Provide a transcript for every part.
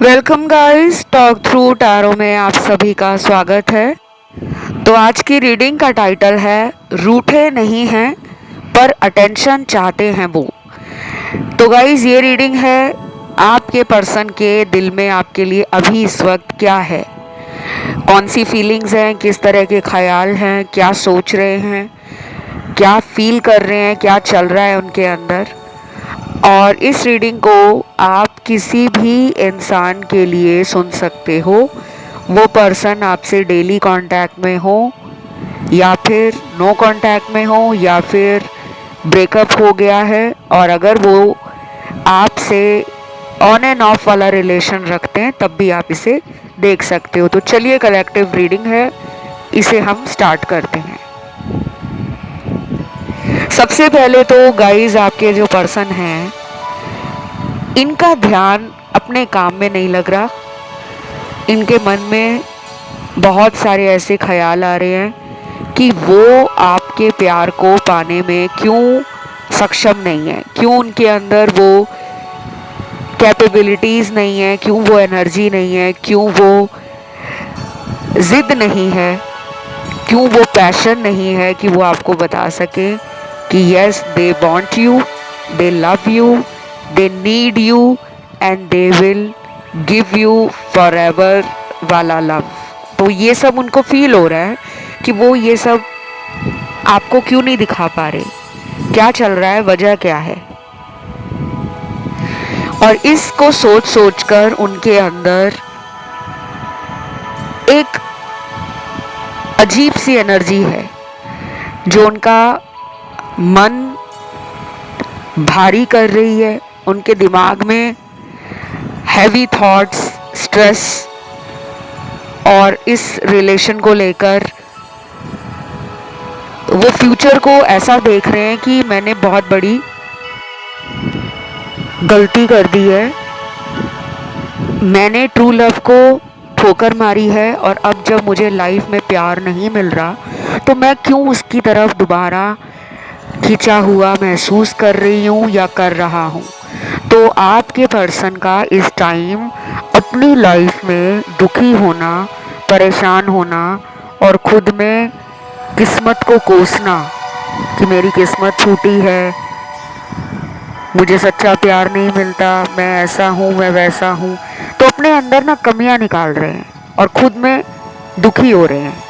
Welcome guys, talk through tarot में आप सभी का स्वागत है। तो आज की रीडिंग का टाइटल है रूठे नहीं हैं पर अटेंशन चाहते हैं वो। तो गाइस ये रीडिंग है आपके पर्सन के दिल में आपके लिए अभी इस वक्त क्या है, कौन सी फीलिंग्स हैं, किस तरह के ख्याल हैं, क्या सोच रहे हैं, क्या फील कर रहे हैं, क्या चल रहा है उनके अंदर। और इस रीडिंग को आप किसी भी इंसान के लिए सुन सकते हो, वो पर्सन आपसे डेली कांटेक्ट में हो या फिर नो कांटेक्ट में हो या फिर ब्रेकअप हो गया है, और अगर वो आपसे ऑन एंड ऑफ वाला रिलेशन रखते हैं तब भी आप इसे देख सकते हो। तो चलिए, कलेक्टिव रीडिंग है, इसे हम स्टार्ट करते हैं। सबसे पहले तो गाइस, आपके जो पर्सन हैं इनका ध्यान अपने काम में नहीं लग रहा। इनके मन में बहुत सारे ऐसे ख्याल आ रहे हैं कि वो आपके प्यार को पाने में क्यों सक्षम नहीं है, क्यों उनके अंदर वो कैपेबिलिटीज़ नहीं है, क्यों वो एनर्जी नहीं है, क्यों वो ज़िद नहीं है, क्यों वो पैशन नहीं है कि वो आपको बता सके कि yes they want you, they love you, they need you and they will give you forever वाला लव। तो ये सब उनको फील हो रहा है कि वो ये सब आपको क्यों नहीं दिखा पा रहे, क्या चल रहा है, वजह क्या है। और इसको सोच सोच कर उनके अंदर एक अजीब सी एनर्जी है जो उनका मन भारी कर रही है। उनके दिमाग में हैवी थॉट्स, स्ट्रेस और इस रिलेशन को लेकर वो फ्यूचर को ऐसा देख रहे हैं कि मैंने बहुत बड़ी गलती कर दी है, मैंने ट्रू लव को ठोकर मारी है, और अब जब मुझे लाइफ में प्यार नहीं मिल रहा तो मैं क्यों उसकी तरफ दोबारा खिंचा हुआ महसूस कर रही हूँ या कर रहा हूँ। तो आपके पर्सन का इस टाइम अपनी लाइफ में दुखी होना, परेशान होना और खुद में किस्मत को कोसना कि मेरी किस्मत छूटी है, मुझे सच्चा प्यार नहीं मिलता, मैं ऐसा हूँ, मैं वैसा हूँ। तो अपने अंदर ना कमियां निकाल रहे हैं और खुद में दुखी हो रहे हैं।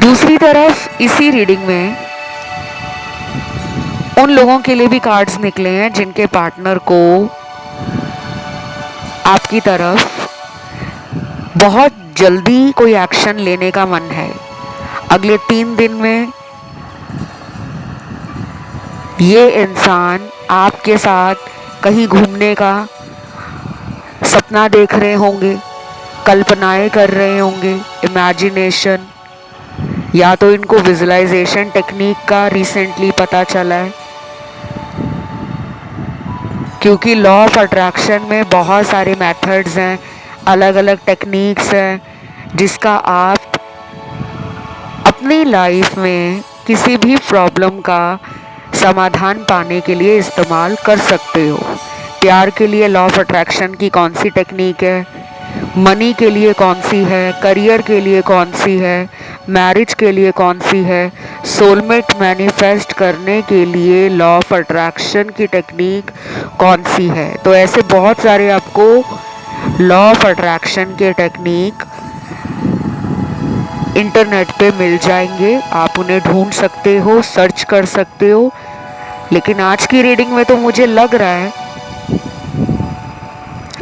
दूसरी तरफ इसी रीडिंग में उन लोगों के लिए भी कार्ड्स निकले हैं जिनके पार्टनर को आपकी तरफ बहुत जल्दी कोई एक्शन लेने का मन है। अगले 3 दिन में ये इंसान आपके साथ कहीं घूमने का सपना देख रहे होंगे, कल्पनाएं कर रहे होंगे, इमेजिनेशन, या तो इनको विजुअलाइजेशन टेक्निक का रिसेंटली पता चला है, क्योंकि लॉ ऑफ अट्रैक्शन में बहुत सारे मेथड्स हैं, अलग अलग टेक्निक्स हैं जिसका आप अपनी लाइफ में किसी भी प्रॉब्लम का समाधान पाने के लिए इस्तेमाल कर सकते हो। प्यार के लिए लॉ ऑफ अट्रैक्शन की कौन सी टेक्निक है, मनी के लिए कौन सी है, करियर के लिए कौन सी है, मैरिज के लिए कौन सी है, सोलमेट मैनिफेस्ट करने के लिए लॉ ऑफ अट्रैक्शन की टेक्निक कौन सी है। तो ऐसे बहुत सारे आपको लॉ ऑफ अट्रैक्शन के टेक्निक इंटरनेट पे मिल जाएंगे, आप उन्हें ढूंढ सकते हो, सर्च कर सकते हो। लेकिन आज की रीडिंग में तो मुझे लग रहा है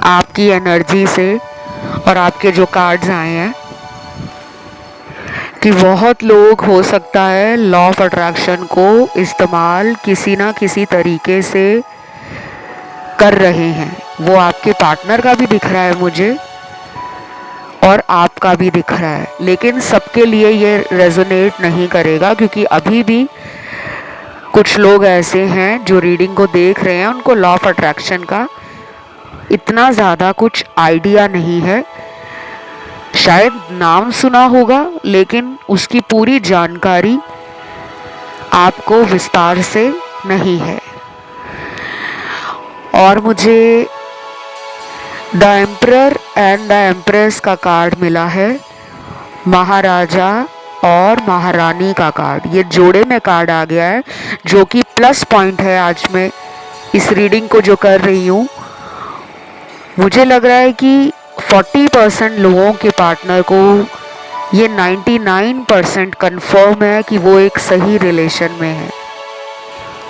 आपकी एनर्जी से और आपके जो कार्ड्स आए हैं कि बहुत लोग हो सकता है लॉ ऑफ अट्रैक्शन को इस्तेमाल किसी ना किसी तरीके से कर रहे हैं। वो आपके पार्टनर का भी दिख रहा है मुझे और आपका भी दिख रहा है, लेकिन सबके लिए ये रेजोनेट नहीं करेगा क्योंकि अभी भी कुछ लोग ऐसे हैं जो रीडिंग को देख रहे हैं, उनको लॉ ऑफ अट्रैक्शन का इतना ज़्यादा कुछ आइडिया नहीं है। शायद नाम सुना होगा लेकिन उसकी पूरी जानकारी आपको विस्तार से नहीं है। और मुझे the emperor and the empress का कार्ड मिला है, महाराजा और महारानी का कार्ड। ये जोड़े में कार्ड आ गया है, जो कि प्लस पॉइंट है आज मैं इस रीडिंग को जो कर रही हूँ। मुझे लग रहा है कि 40% लोगों के पार्टनर को ये 99% कंफर्म है कि वो एक सही रिलेशन में है।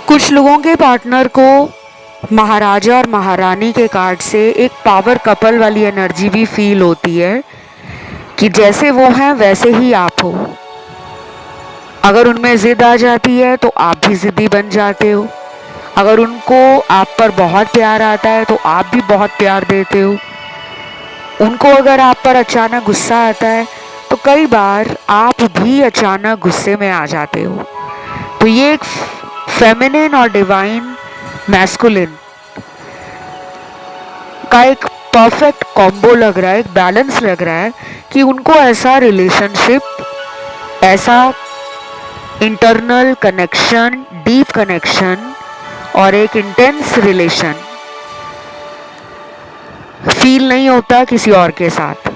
कुछ लोगों के पार्टनर को महाराजा और महारानी के कार्ड से एक पावर कपल वाली एनर्जी भी फील होती है कि जैसे वो हैं वैसे ही आप हो। अगर उनमें जिद आ जाती है तो आप भी जिद्दी बन जाते हो। अगर उनको आप पर बहुत प्यार आता है तो आप भी बहुत प्यार देते हो। उनको अगर आप पर अचानक गुस्सा आता है तो कई बार आप भी अचानक गुस्से में आ जाते हो। तो ये एक फेमिनिन और डिवाइन मैस्कुलिन का एक परफेक्ट कॉम्बो लग रहा है, एक बैलेंस लग रहा है कि उनको ऐसा रिलेशनशिप, ऐसा इंटरनल कनेक्शन, डीप कनेक्शन और एक इंटेंस रिलेशन फील नहीं होता किसी और के साथ।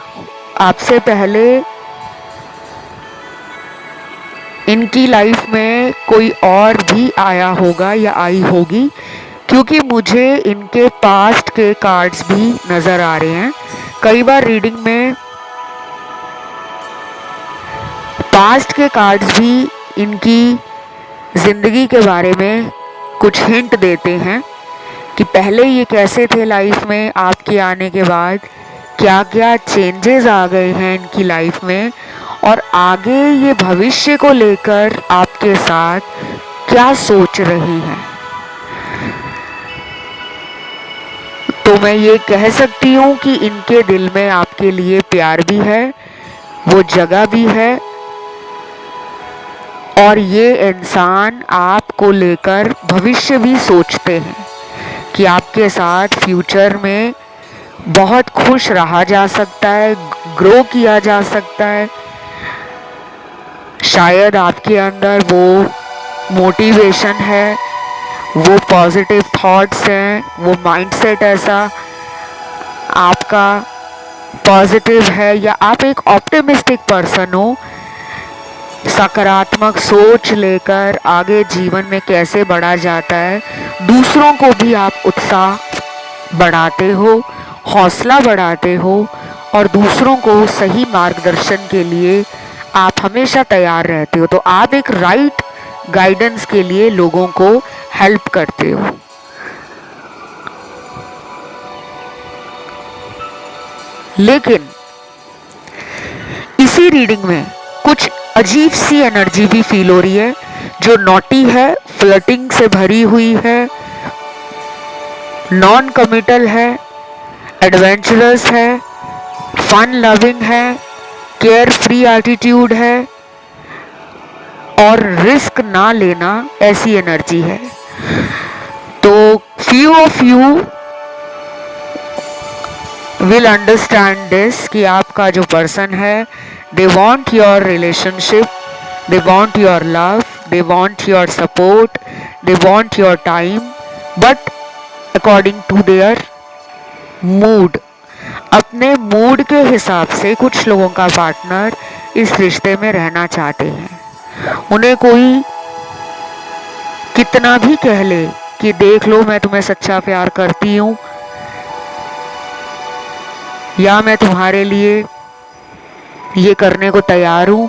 आपसे पहले इनकी लाइफ में कोई और भी आया होगा या आई होगी, क्योंकि मुझे इनके पास्ट के कार्ड्स भी नज़र आ रहे हैं। कई बार रीडिंग में पास्ट के कार्ड्स भी इनकी ज़िंदगी के बारे में कुछ हिंट देते हैं कि पहले ये कैसे थे लाइफ में, आपके आने के बाद क्या क्या चेंजेस आ गए हैं इनकी लाइफ में, और आगे ये भविष्य को लेकर आपके साथ क्या सोच रहे हैं। तो मैं ये कह सकती हूँ कि इनके दिल में आपके लिए प्यार भी है, वो जगह भी है, और ये इंसान आपको लेकर भविष्य भी सोचते हैं कि आपके साथ फ्यूचर में बहुत खुश रहा जा सकता है, ग्रो किया जा सकता है। शायद आपके अंदर वो मोटिवेशन है, वो पॉजिटिव थॉट्स हैं, वो माइंडसेट ऐसा आपका पॉजिटिव है, या आप एक ऑप्टिमिस्टिक पर्सन हो, सकारात्मक सोच लेकर आगे जीवन में कैसे बढ़ा जाता है, दूसरों को भी आप उत्साह बढ़ाते हो, हौसला बढ़ाते हो, और दूसरों को सही मार्गदर्शन के लिए आप हमेशा तैयार रहते हो। तो आप एक राइट गाइडेंस के लिए लोगों को हेल्प करते हो। लेकिन इसी रीडिंग में कुछ अजीब सी एनर्जी भी फील हो रही है, जो नॉटी है, फ्लर्टिंग से भरी हुई है, नॉन कमिटल है, एडवेंचरस है, फन लविंग है, केयर फ्री एटीट्यूड है, और रिस्क ना लेना ऐसी एनर्जी है। तो few of you will understand this कि आपका जो पर्सन है, they want your relationship, they want your love, they want your support, they want your time, but according to their mood. अपने मूड के हिसाब से कुछ लोगों का पार्टनर इस रिश्ते में रहना चाहते हैं। उन्हें कोई कितना भी कह ले कि देख लो मैं तुम्हें सच्चा प्यार करती हूँ, या मैं तुम्हारे लिए ये करने को तैयार हूँ,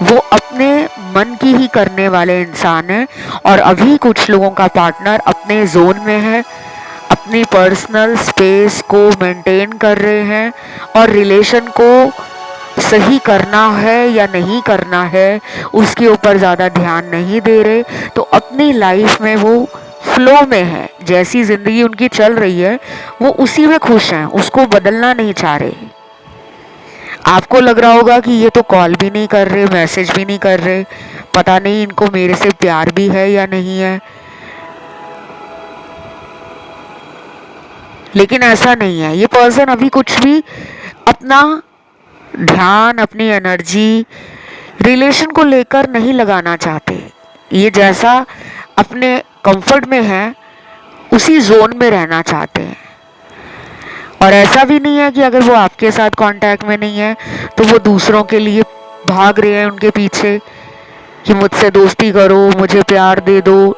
वो अपने मन की ही करने वाले इंसान हैं। और अभी कुछ लोगों का पार्टनर अपने जोन में है, अपनी पर्सनल स्पेस को मेंटेन कर रहे हैं, और रिलेशन को सही करना है या नहीं करना है उसके ऊपर ज़्यादा ध्यान नहीं दे रहे। तो अपनी लाइफ में वो फ्लो में है, जैसी ज़िंदगी उनकी चल रही है वो उसी में खुश हैं, उसको बदलना नहीं चाह रहे। आपको लग रहा होगा कि ये तो कॉल भी नहीं कर रहे, मैसेज भी नहीं कर रहे, पता नहीं इनको मेरे से प्यार भी है या नहीं है। लेकिन ऐसा नहीं है। ये पर्सन अभी कुछ भी अपना ध्यान, अपनी एनर्जी रिलेशन को लेकर नहीं लगाना चाहते। ये जैसा अपने कंफर्ट में है उसी जोन में रहना चाहते हैं। और ऐसा भी नहीं है कि अगर वो आपके साथ कांटेक्ट में नहीं है तो वो दूसरों के लिए भाग रहे हैं उनके पीछे कि मुझसे दोस्ती करो, मुझे प्यार दे दो,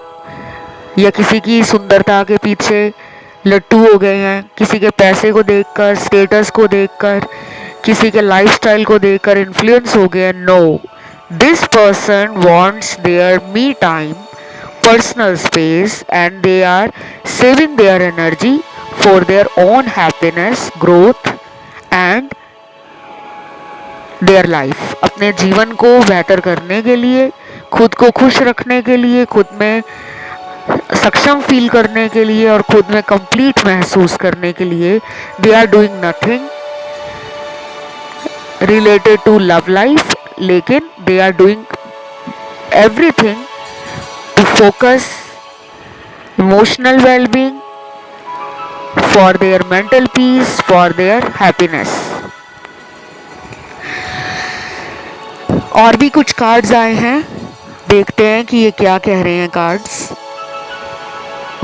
या किसी की सुंदरता के पीछे लट्टू हो गए हैं, किसी के पैसे को देखकर, स्टेटस को देखकर, किसी के लाइफस्टाइल को देखकर इन्फ्लुएंस हो गए। No, this person wants their me time, personal space, and they are saving their energy for their own happiness, growth and their life। अपने जीवन को बेहतर करने के लिए, खुद को खुश रखने के लिए, खुद में सक्षम फील करने के लिए और खुद में कंप्लीट महसूस करने के लिए they are doing nothing related to love life, लेकिन they are doing everything to focus emotional well-being, for their mental peace, for their happiness। और भी कुछ कार्ड्स आए हैं, देखते हैं कि ये क्या कह रहे हैं cards.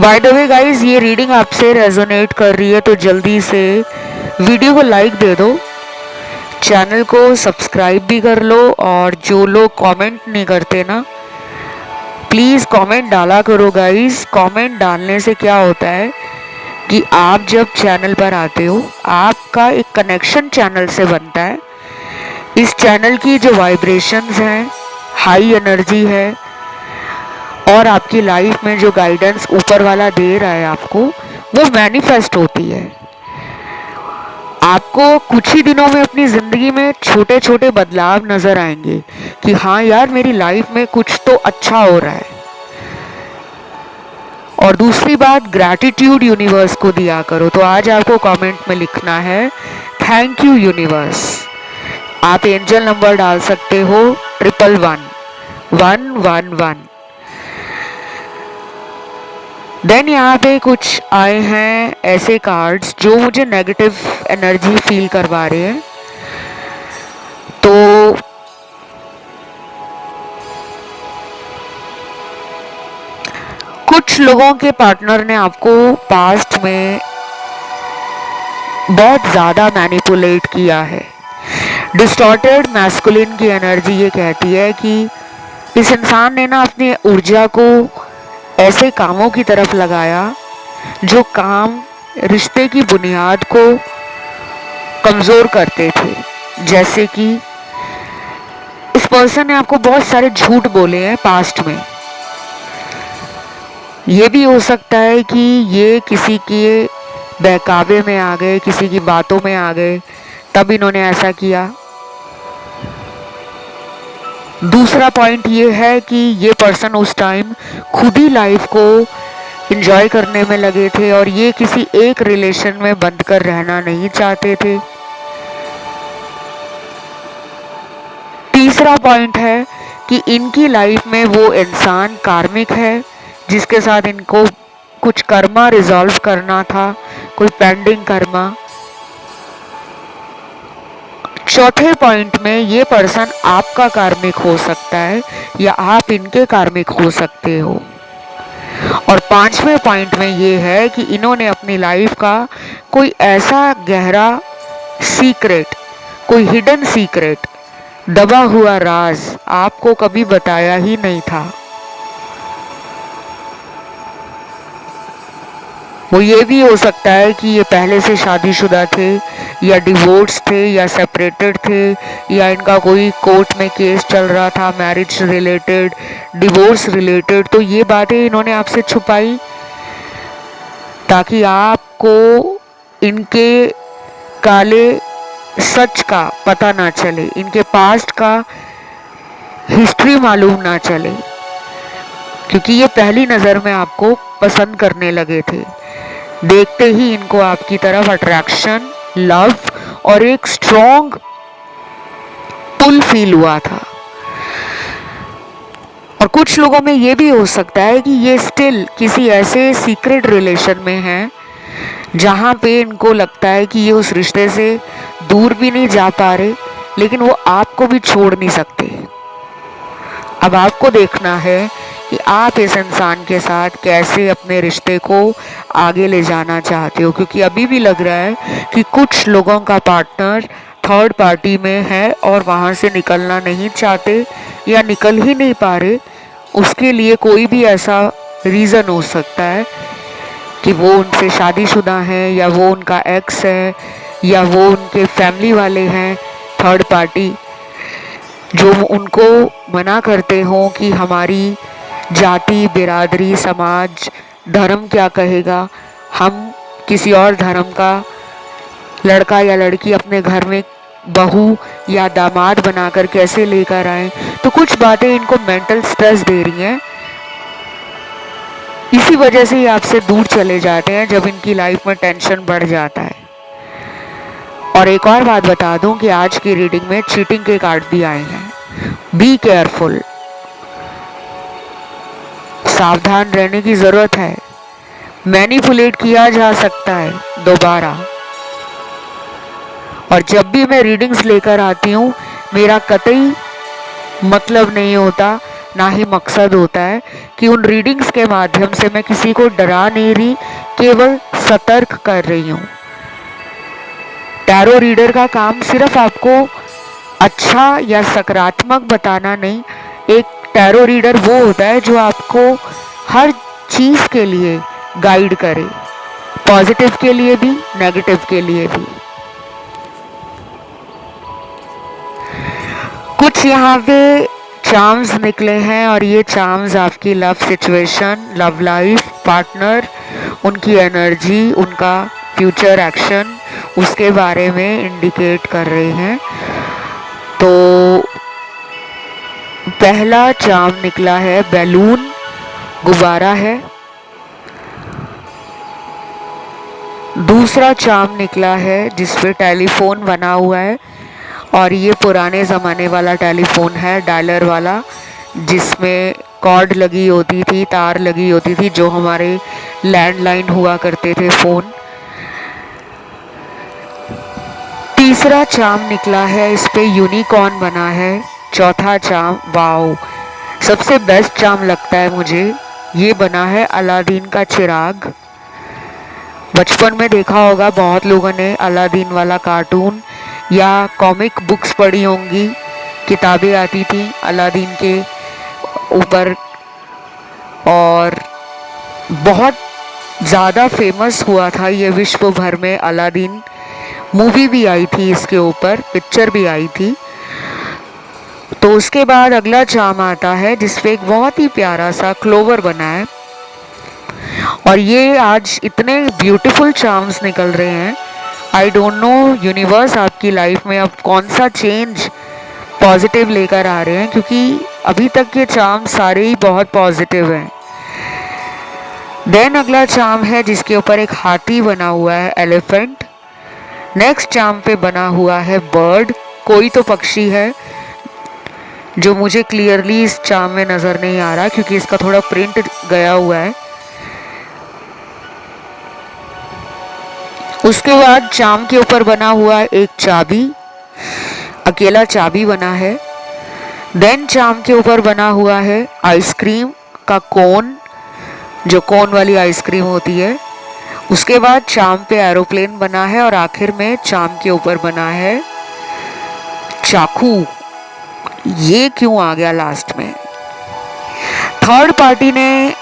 By the way guys, ये रीडिंग आपसे रेजोनेट कर रही है तो जल्दी से वीडियो को लाइक दे दो, चैनल को सब्सक्राइब भी कर लो, और जो लोग कमेंट नहीं करते ना, प्लीज़ कमेंट डाला करो गाइस। कमेंट डालने से क्या होता है कि आप जब चैनल पर आते हो, आपका एक कनेक्शन चैनल से बनता है। इस चैनल की जो वाइब्रेशंस हैं, हाई एनर्जी है, और आपकी लाइफ में जो गाइडेंस ऊपर वाला दे रहा है आपको, वो मैनिफेस्ट होती है। आपको कुछ ही दिनों में अपनी ज़िंदगी में छोटे छोटे बदलाव नज़र आएंगे कि हाँ यार, मेरी लाइफ में कुछ तो अच्छा हो रहा है। और दूसरी बात, ग्रैटिट्यूड यूनिवर्स को दिया करो। तो आज आपको कमेंट में लिखना है थैंक यू यूनिवर्स। आप एंजल नंबर डाल सकते हो 111 देन यहाँ पे कुछ आए हैं ऐसे कार्ड्स जो मुझे नेगेटिव एनर्जी फील करवा रहे हैं। तो कुछ लोगों के पार्टनर ने आपको पास्ट में बहुत ज़्यादा मैनिपुलेट किया है। डिस्टॉर्टेड मैस्कुलिन की एनर्जी ये कहती है कि इस इंसान ने ना अपनी ऊर्जा को ऐसे कामों की तरफ लगाया जो काम रिश्ते की बुनियाद को कमज़ोर करते थे। जैसे कि इस पर्सन ने आपको बहुत सारे झूठ बोले हैं पास्ट में। ये भी हो सकता है कि ये किसी के बहकावे में आ गए, किसी की बातों में आ गए, तब इन्होंने ऐसा किया। दूसरा पॉइंट ये है कि ये पर्सन उस टाइम खुद ही लाइफ को एंजॉय करने में लगे थे और ये किसी एक रिलेशन में बंद कर रहना नहीं चाहते थे। तीसरा पॉइंट है कि इनकी लाइफ में वो इंसान कार्मिक है जिसके साथ इनको कुछ कर्मा रिजॉल्व करना था, कोई पेंडिंग कर्मा। चौथे पॉइंट में ये पर्सन आपका कार्मिक हो सकता है या आप इनके कार्मिक हो सकते हो। और पांचवें पॉइंट में ये है कि इन्होंने अपनी लाइफ का कोई ऐसा गहरा सीक्रेट, कोई हिडन सीक्रेट, दबा हुआ राज आपको कभी बताया ही नहीं था। वो ये भी हो सकता है कि ये पहले से शादीशुदा थे या डिवोर्स थे या सेपरेटेड थे या इनका कोई कोर्ट में केस चल रहा था मैरिज रिलेटेड, डिवोर्स रिलेटेड। तो ये बातें इन्होंने आपसे छुपाई ताकि आपको इनके काले सच का पता ना चले, इनके पास्ट का हिस्ट्री मालूम ना चले, क्योंकि ये पहली नज़र में आपको पसंद करने लगे थे। देखते ही इनको आपकी तरफ अट्रैक्शन, लव और एक स्ट्रॉन्ग पुल फील हुआ था। और कुछ लोगों में ये भी हो सकता है कि ये स्टिल किसी ऐसे सीक्रेट रिलेशन में हैं जहाँ पे इनको लगता है कि ये उस रिश्ते से दूर भी नहीं जा पा रहे, लेकिन वो आपको भी छोड़ नहीं सकते। अब आपको देखना है कि आप इस इंसान के साथ कैसे अपने रिश्ते को आगे ले जाना चाहते हो, क्योंकि अभी भी लग रहा है कि कुछ लोगों का पार्टनर थर्ड पार्टी में है और वहाँ से निकलना नहीं चाहते या निकल ही नहीं पा रहे। उसके लिए कोई भी ऐसा रीज़न हो सकता है कि वो उनसे शादीशुदा हैं या वो उनका एक्स है या वो उनके फैमिली वाले हैं थर्ड पार्टी, जो उनको मना करते हों कि हमारी जाति, बिरादरी, समाज, धर्म क्या कहेगा, हम किसी और धर्म का लड़का या लड़की अपने घर में बहू या दामाद बनाकर कैसे लेकर आए। तो कुछ बातें इनको मेंटल स्ट्रेस दे रही हैं, इसी वजह से ये आपसे दूर चले जाते हैं जब इनकी लाइफ में टेंशन बढ़ जाता है। और एक और बात बता दूं कि आज की रीडिंग में चीटिंग के कार्ड भी आए हैं। बी केयरफुल, सावधान रहने की जरूरत है। मैनिपुलेट किया जा सकता है दोबारा। और जब भी मैं रीडिंग्स लेकर आती हूँ, मेरा कतई मतलब नहीं होता, ना ही मकसद होता है कि उन रीडिंग्स के माध्यम से मैं किसी को डरा नहीं रही, केवल सतर्क कर रही हूँ। टैरो रीडर का काम सिर्फ आपको अच्छा या सकारात्मक बताना नहीं, एक टैरो रीडर वो होता है जो आपको हर चीज़ के लिए गाइड करे, पॉजिटिव के लिए भी, नेगेटिव के लिए भी। कुछ यहाँ पे चार्म्स निकले हैं और ये चार्म्स आपकी love situation, love life, partner, उनकी एनर्जी, उनका फ्यूचर एक्शन, उसके बारे में इंडिकेट कर रहे हैं। तो पहला चार्म निकला है बैलून, गुब्बारा है। दूसरा चार्म निकला है जिसपे टेलीफोन बना हुआ है और ये पुराने ज़माने वाला टेलीफोन है, डायलर वाला, जिसमें कॉर्ड लगी होती थी, तार लगी होती थी, जो हमारे लैंडलाइन हुआ करते थे फ़ोन। तीसरा चार्म निकला है, इस पे यूनिकॉर्न बना है। चौथा चार्म, वाओ, सबसे बेस्ट चार्म लगता है मुझे, ये बना है अलादीन का चिराग। बचपन में देखा होगा बहुत लोगों ने अलादीन वाला कार्टून या कॉमिक बुक्स पढ़ी होंगी, किताबें आती थी अलादीन के ऊपर और बहुत ज़्यादा फेमस हुआ था ये विश्व भर में। अलादीन मूवी भी आई थी, इसके ऊपर पिक्चर भी आई थी। तो उसके बाद अगला चार्म आता है जिसपे एक बहुत ही प्यारा सा क्लोवर बना है और ये आज इतने ब्यूटीफुल चार्म्स निकल रहे हैं। आई डोंट नो यूनिवर्स आपकी लाइफ में अब कौन सा चेंज पॉजिटिव लेकर आ रहे हैं, क्योंकि अभी तक के चार्म सारे ही बहुत पॉजिटिव हैं। देन अगला चार्म है जिसके ऊपर एक हाथी बना हुआ है, एलिफेंट। नेक्स्ट चार्म पे बना हुआ है बर्ड, कोई तो पक्षी है जो मुझे क्लियरली इस चार्म में नज़र नहीं आ रहा क्योंकि इसका थोड़ा प्रिंट गया हुआ है। उसके बाद चार्म के ऊपर बना हुआ है एक चाबी, अकेला चाबी बना है। देन चार्म के ऊपर बना हुआ है आइसक्रीम का कोन, जो कोन वाली आइसक्रीम होती है। उसके बाद चार्म पे एरोप्लेन बना है और आखिर में चार्म के ऊपर बना है चाकू। ये क्यों आ गया लास्ट में? थर्ड पार्टी ने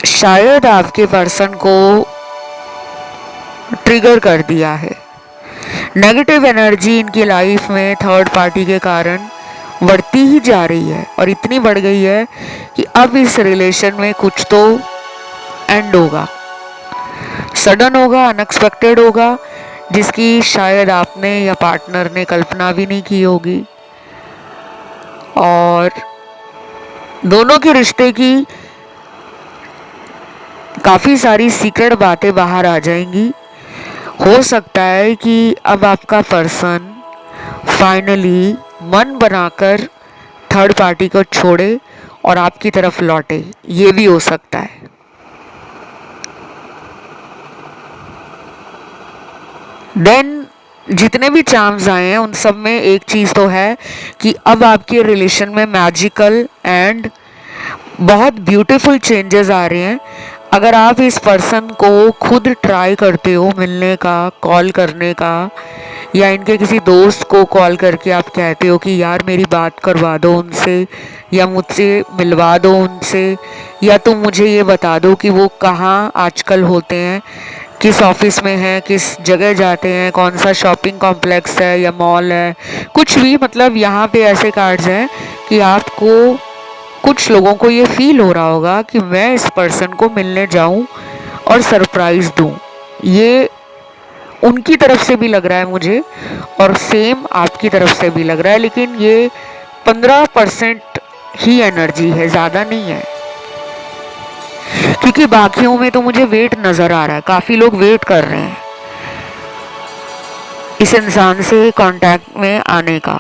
शायद आपके पर्सन को ट्रिगर कर दिया है। नेगेटिव एनर्जी इनकी लाइफ में थर्ड पार्टी के कारण बढ़ती ही जा रही है और इतनी बढ़ गई है कि अब इस रिलेशन में कुछ तो एंड होगा, सडन होगा, अनएक्सपेक्टेड होगा, जिसकी शायद आपने या पार्टनर ने कल्पना भी नहीं की होगी। और दोनों के रिश्ते की काफ़ी सारी सीक्रेट बातें बाहर आ जाएंगी। हो सकता है कि अब आपका पर्सन फाइनली मन बनाकर थर्ड पार्टी को छोड़े और आपकी तरफ लौटे, ये भी हो सकता है। देन जितने भी चार्म्स आए हैं उन सब में एक चीज़ तो है कि अब आपके रिलेशन में मैजिकल एंड बहुत ब्यूटीफुल चेंजेस आ रहे हैं। अगर आप इस पर्सन को खुद ट्राई करते हो मिलने का, कॉल करने का, या इनके किसी दोस्त को कॉल करके आप कहते हो कि यार मेरी बात करवा दो उनसे, या मुझसे मिलवा दो उनसे, या तुम मुझे ये बता दो कि वो कहाँ आजकल होते हैं, किस ऑफिस में हैं, किस जगह जाते हैं, कौन सा शॉपिंग कॉम्प्लेक्स है या मॉल है, कुछ भी। मतलब यहाँ पे ऐसे कार्ड्स हैं कि आपको, कुछ लोगों को ये फील हो रहा होगा कि मैं इस पर्सन को मिलने जाऊं और सरप्राइज दूं। ये उनकी तरफ से भी लग रहा है मुझे, और सेम आपकी तरफ से भी लग रहा है, लेकिन ये 15% ही एनर्जी है, ज़्यादा नहीं है। क्योंकि बाकियों में तो मुझे वेट नज़र आ रहा है, काफ़ी लोग वेट कर रहे हैं इस इंसान से कांटेक्ट में आने का।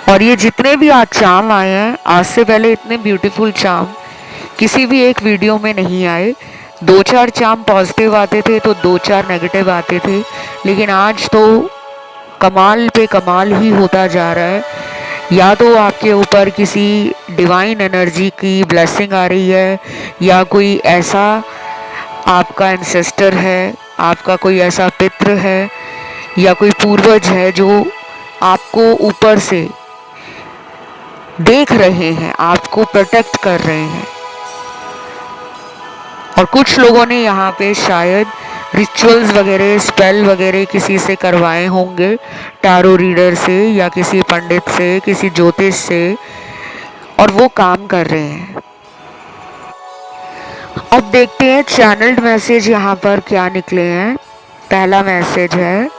और ये जितने भी आज चाम आए हैं, आज से पहले इतने ब्यूटीफुल चाम किसी भी एक वीडियो में नहीं आए। 2-4 चाम पॉजिटिव आते थे तो 2-4 नेगेटिव आते थे, लेकिन आज तो कमाल पे कमाल ही होता जा रहा है। या तो आपके ऊपर किसी डिवाइन एनर्जी की ब्लेसिंग आ रही है, या कोई ऐसा आपका एंसेस्टर है, आपका कोई ऐसा पितृ है, या कोई पूर्वज है जो आपको ऊपर से देख रहे हैं, आपको प्रोटेक्ट कर रहे हैं। और कुछ लोगों ने यहाँ पे शायद रिचुअल्स वगैरह, स्पेल वगैरह किसी से करवाए होंगे, टैरो रीडर से या किसी पंडित से, किसी ज्योतिष से, और वो काम कर रहे हैं। अब देखते हैं चैनल्ड मैसेज यहाँ पर क्या निकले हैं। पहला मैसेज है,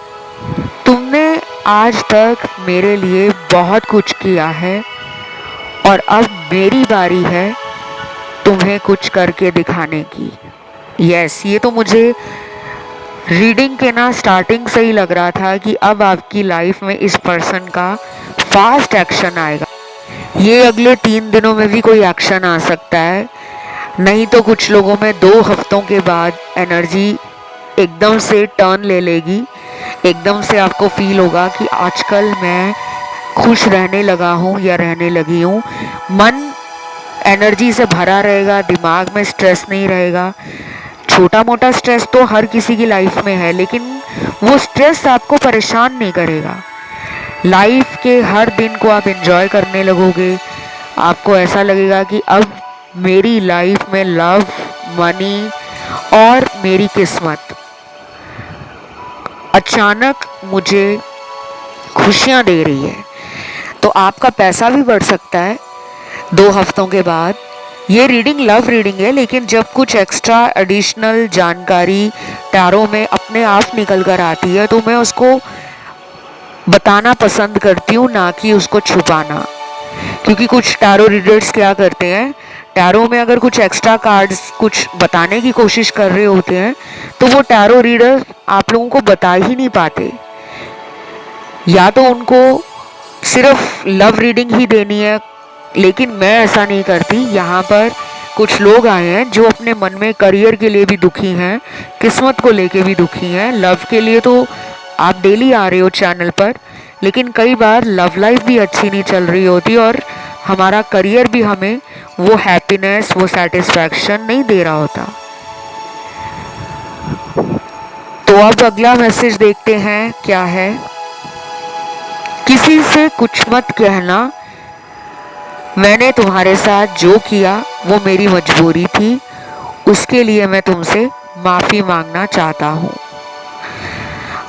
तुमने आज तक मेरे लिए बहुत कुछ किया है और अब मेरी बारी है तुम्हें कुछ करके दिखाने की। यस, ये तो मुझे रीडिंग के ना स्टार्टिंग से ही लग रहा था कि अब आपकी लाइफ में इस पर्सन का फास्ट एक्शन आएगा। ये अगले 3 दिनों में भी कोई एक्शन आ सकता है, नहीं तो कुछ लोगों में 2 हफ्तों के बाद एनर्जी एकदम से टर्न ले लेगी। एकदम से आपको फील होगा कि आजकल मैं खुश रहने लगा हूँ या रहने लगी हूँ। मन एनर्जी से भरा रहेगा, दिमाग में स्ट्रेस नहीं रहेगा। छोटा मोटा स्ट्रेस तो हर किसी की लाइफ में है, लेकिन वो स्ट्रेस आपको परेशान नहीं करेगा। लाइफ के हर दिन को आप एंजॉय करने लगोगे। आपको ऐसा लगेगा कि अब मेरी लाइफ में लव, मनी और मेरी किस्मत अचानक मुझे खुशियाँ दे रही है। तो आपका पैसा भी बढ़ सकता है 2 हफ्तों के बाद। ये रीडिंग लव रीडिंग है, लेकिन जब कुछ एक्स्ट्रा एडिशनल जानकारी टैरो में अपने आप निकल कर आती है तो मैं उसको बताना पसंद करती हूँ, ना कि उसको छुपाना। क्योंकि कुछ टैरो रीडर्स क्या करते हैं, टैरो में अगर कुछ एक्स्ट्रा कार्ड्स कुछ बताने की कोशिश कर रहे होते हैं तो वो टैरो रीडर आप लोगों को बता ही नहीं पाते। या तो उनको सिर्फ लव रीडिंग ही देनी है, लेकिन मैं ऐसा नहीं करती। यहाँ पर कुछ लोग आए हैं जो अपने मन में करियर के लिए भी दुखी हैं, किस्मत को लेके भी दुखी हैं। लव के लिए तो आप डेली आ रहे हो चैनल पर, लेकिन कई बार लव लाइफ भी अच्छी नहीं चल रही होती और हमारा करियर भी हमें वो हैप्पीनेस, वो सेटिस्फैक्शन नहीं दे रहा होता। तो अब अगला मैसेज देखते हैं क्या है। किसी से कुछ मत कहना, मैंने तुम्हारे साथ जो किया वो मेरी मजबूरी थी, उसके लिए मैं तुमसे माफ़ी मांगना चाहता हूँ।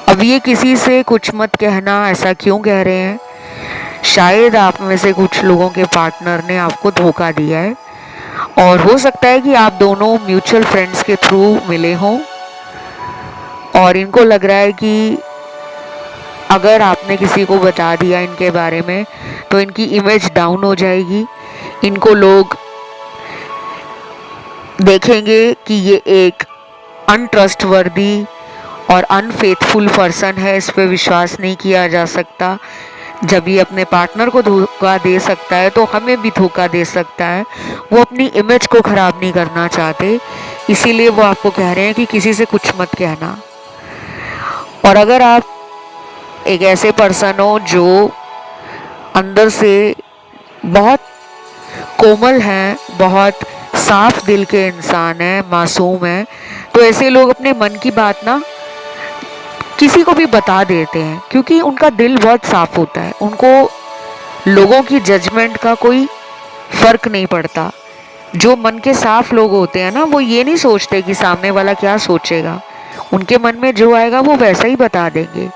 अब ये किसी से कुछ मत कहना ऐसा क्यों कह रहे हैं? शायद आप में से कुछ लोगों के पार्टनर ने आपको धोखा दिया है, और हो सकता है कि आप दोनों म्यूचुअल फ्रेंड्स के थ्रू मिले हों और इनको लग रहा है कि अगर आपने किसी को बता दिया इनके बारे में तो इनकी इमेज डाउन हो जाएगी। इनको लोग देखेंगे कि ये एक अनट्रस्टवर्दी और अनफेथफुल पर्सन है, इस पे विश्वास नहीं किया जा सकता। जब ये अपने पार्टनर को धोखा दे सकता है तो हमें भी धोखा दे सकता है। वो अपनी इमेज को ख़राब नहीं करना चाहते, इसीलिए वो आपको कह रहे हैं कि किसी से कुछ मत कहना। और अगर आप एक ऐसे पर्सन हो जो अंदर से बहुत कोमल हैं, बहुत साफ दिल के इंसान हैं, मासूम हैं। तो ऐसे लोग अपने मन की बात ना किसी को भी बता देते हैं, क्योंकि उनका दिल बहुत साफ होता है। उनको लोगों की जजमेंट का कोई फर्क नहीं पड़ता। जो मन के साफ लोग होते हैं ना, वो ये नहीं सोचते कि सामने वाला क्या सोचेगा। उनके मन में जो आएगा वो वैसा ही बता देंगे।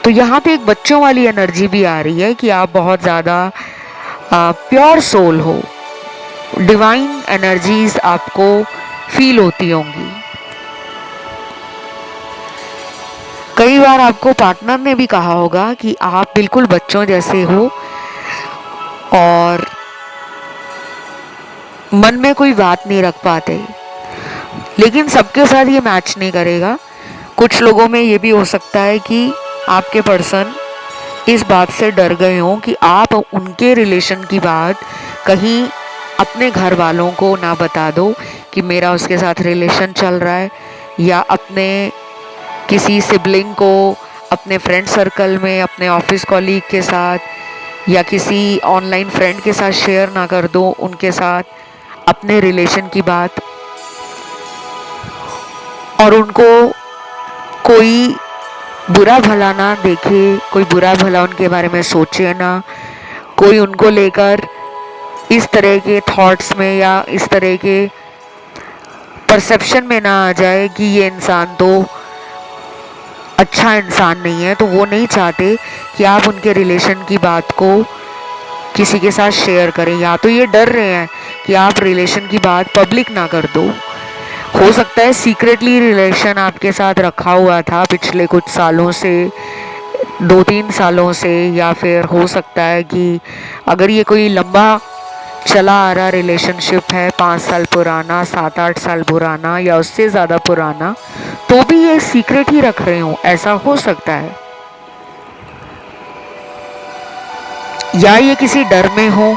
तो यहाँ पे एक बच्चों वाली एनर्जी भी आ रही है कि आप बहुत ज़्यादा प्योर सोल हो। डिवाइन एनर्जीज आपको फील होती होंगी। कई बार आपको पार्टनर ने भी कहा होगा कि आप बिल्कुल बच्चों जैसे हो और मन में कोई बात नहीं रख पाते। लेकिन सबके साथ ये मैच नहीं करेगा। कुछ लोगों में ये भी हो सकता है कि आपके पर्सन इस बात से डर गए हों कि आप उनके रिलेशन की बात कहीं अपने घर वालों को ना बता दो कि मेरा उसके साथ रिलेशन चल रहा है, या अपने किसी सिबलिंग को अपने फ्रेंड सर्कल में, अपने ऑफिस कॉलीग के साथ या किसी ऑनलाइन फ्रेंड के साथ शेयर ना कर दो उनके साथ अपने रिलेशन की बात। और उनको कोई बुरा भला ना देखे, कोई बुरा भला उनके बारे में सोचे ना, कोई उनको लेकर इस तरह के थॉट्स में या इस तरह के परसेप्शन में ना आ जाए कि ये इंसान तो अच्छा इंसान नहीं है। तो वो नहीं चाहते कि आप उनके रिलेशन की बात को किसी के साथ शेयर करें, या तो ये डर रहे हैं कि आप रिलेशन की बात पब्लिक ना कर दो। हो सकता है सीक्रेटली रिलेशन आपके साथ रखा हुआ था पिछले कुछ सालों से, 2-3 सालों से, या फिर हो सकता है कि अगर ये कोई लंबा चला आ रहा रिलेशनशिप है, 5 साल पुराना, 7-8 साल पुराना या उससे ज़्यादा पुराना, तो भी ये सीक्रेट ही रख रहे हो, ऐसा हो सकता है। या ये किसी डर में हो,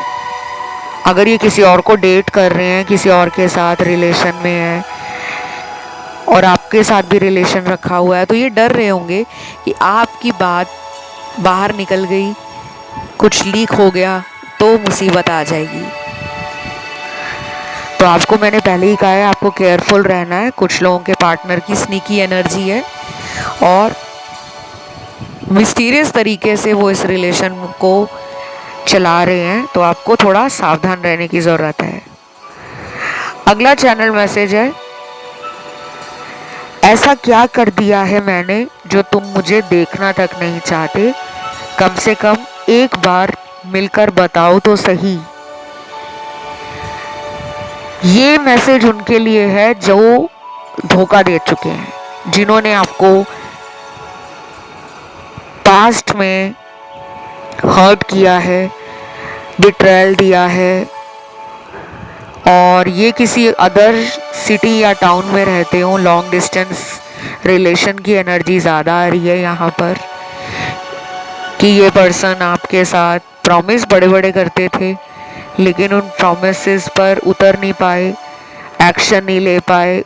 अगर ये किसी और को डेट कर रहे हैं, किसी और के साथ रिलेशन में है और आपके साथ भी रिलेशन रखा हुआ है, तो ये डर रहे होंगे कि आपकी बात बाहर निकल गई, कुछ लीक हो गया तो मुसीबत आ जाएगी। तो आपको मैंने पहले ही कहा है, आपको केयरफुल रहना है। कुछ लोगों के पार्टनर की स्नीकी एनर्जी है और मिस्टीरियस तरीके से वो इस रिलेशन को चला रहे हैं, तो आपको थोड़ा सावधान रहने की ज़रूरत है। अगला चैनल मैसेज है, ऐसा क्या कर दिया है मैंने जो तुम मुझे देखना तक नहीं चाहते, कम से कम एक बार मिलकर बताओ तो सही। ये मैसेज उनके लिए है जो धोखा दे चुके हैं, जिन्होंने आपको पास्ट में हर्ट किया है, बिट्रेयल दिया है, और ये किसी अदर सिटी या टाउन में रहते हो। लॉन्ग डिस्टेंस रिलेशन की एनर्जी ज़्यादा आ रही है यहाँ पर कि ये पर्सन आपके साथ प्रॉमिस बड़े बड़े करते थे, लेकिन उन प्रॉमिसेस पर उतर नहीं पाए, एक्शन नहीं ले पाए,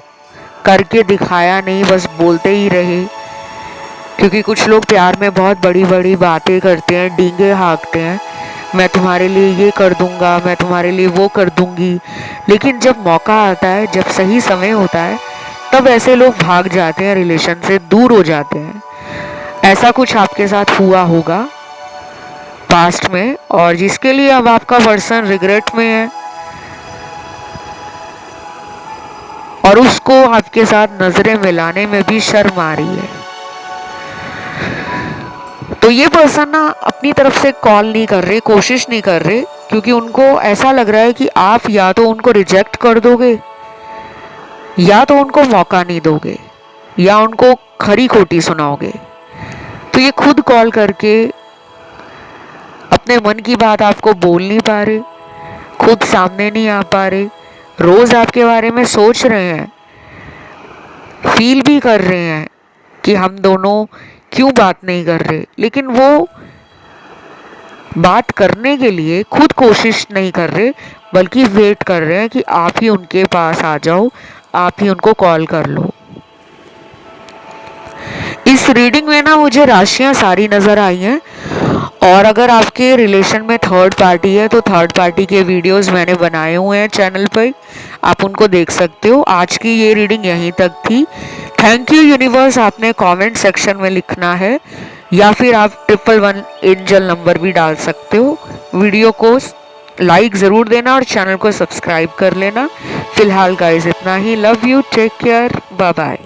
करके दिखाया नहीं, बस बोलते ही रहे। क्योंकि कुछ लोग प्यार में बहुत बड़ी बड़ी बातें करते हैं, डींगे हाँकते हैं, मैं तुम्हारे लिए ये कर दूंगा, मैं तुम्हारे लिए वो कर दूंगी, लेकिन जब मौका आता है, जब सही समय होता है, तब ऐसे लोग भाग जाते हैं, रिलेशन से दूर हो जाते हैं। ऐसा कुछ आपके साथ हुआ होगा पास्ट में, और जिसके लिए अब आपका पर्सन रिग्रेट में है और उसको आपके साथ नजरें मिलाने में भी शर्म आ रही है। तो ये पर्सन ना अपनी तरफ से कॉल नहीं कर रहे, कोशिश नहीं कर रहे, क्योंकि उनको ऐसा लग रहा है कि आप या तो उनको रिजेक्ट कर दोगे, या तो उनको मौका नहीं दोगे, या उनको खरी खोटी सुनाओगे। तो ये खुद कॉल करके अपने मन की बात आपको बोल नहीं पा रहे, खुद सामने नहीं आ पा रहे, रोज आपके बारे में सोच रहे हैं, फील भी कर रहे हैं कि हम दोनों क्यों बात नहीं कर रहे, लेकिन वो बात करने के लिए खुद कोशिश नहीं कर रहे, बल्कि वेट कर रहे हैं कि आप ही उनके पास आ जाओ, आप ही उनको कॉल कर लो। इस रीडिंग में ना मुझे राशियां सारी नजर आई हैं और अगर आपके रिलेशन में थर्ड पार्टी है तो थर्ड पार्टी के वीडियोस मैंने बनाए हुए हैं चैनल पर, आप उनको देख सकते हो। आज की ये रीडिंग यहीं तक थी। थैंक यू यूनिवर्स, आपने कमेंट सेक्शन में लिखना है या फिर आप 111 एंजल नंबर भी डाल सकते हो। वीडियो को लाइक ज़रूर देना और चैनल को सब्सक्राइब कर लेना। फिलहाल गाइस इतना ही। Love you, take care, bye bye.